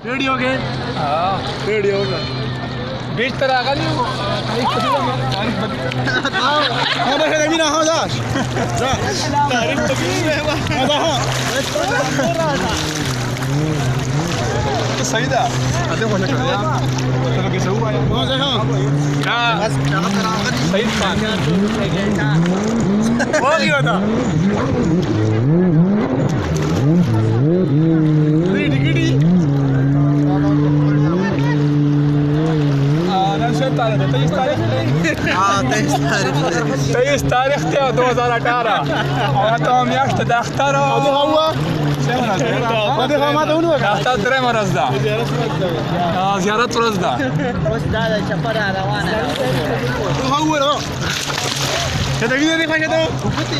रेडी हो गए? हाँ रेडी हो गए। बीच तरह का नहीं हो अरे है भी ना हो जा तारीफ तो सही था आते हो सकते हैं चलो कैसे हुआ है कौन से हो सही था हो गया था टिकटी तेईस तारीख थे 2018 और तो हम यार تختار هو هذا ما تقولوا اختار دري مرزدا زيارات رزدا بس ده شفر روانه هو كده كده دي حاجه ده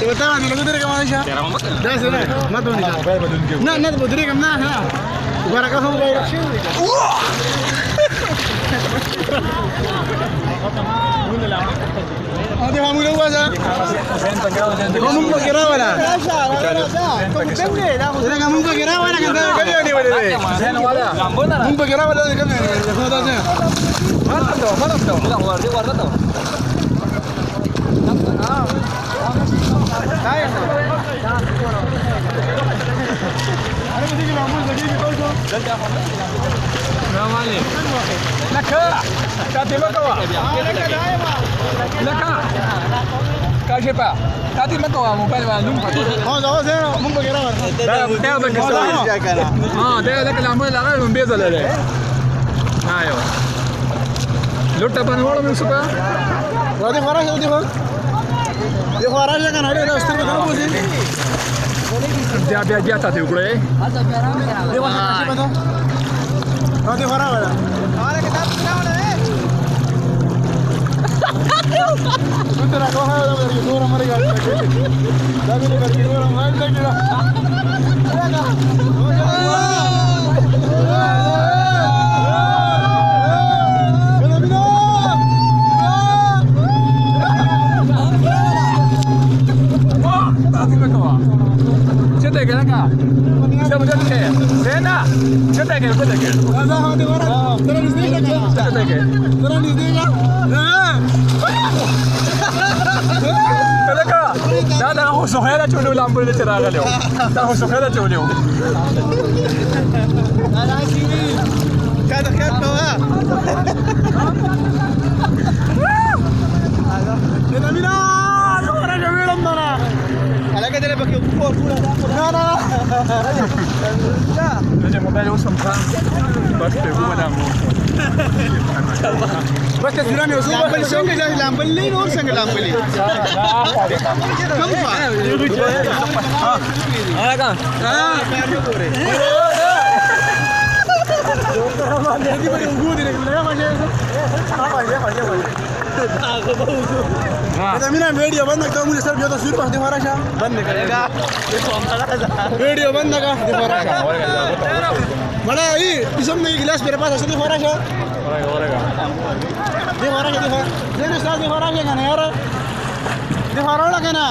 بتاع انا لو دري كمان شا ده سنه ما تقولي نا نا بدري كم نا ها بركه هو هذه هم لو وزا هم بكرا ولا ده kamu بكرا ولا كده كده دي ولا هم بكرا ولا كده هذا ده dia tadi ukur eh. Dia mana kasih betul? Oh dia mana ada? Ada kita mana eh? Betul aku ada dari dua mereka. Tapi dari dua orang lain lagi lah. Sohera chulo lampu le chera galeo. Ta ho sohera chulo. Ala sini. Kada khat wa. Ala mira, sohera jamilam dana. Ala ka dele bakyo ko pura da. Na. Jadi mobile usam kan. Bas pe gua da mo. बस तस्वीर में उसको लांबली संगे जा लांबली नहीं और संगे लांबली कम पा हां का हां ये बड़ी उगू दे ले माजे हां माजे हां मिना वीडियो बंद कर मुझे सर जो तस्वीर पर दिखा रहा है बंद करेगा वीडियो बंद कर दिखा रहा है बड़ा ये इसम में गिलास मेरे पास ऐसे दिखा रहा है दिखा रहा है दिखा रहा है ना यार दिखा रहा है ना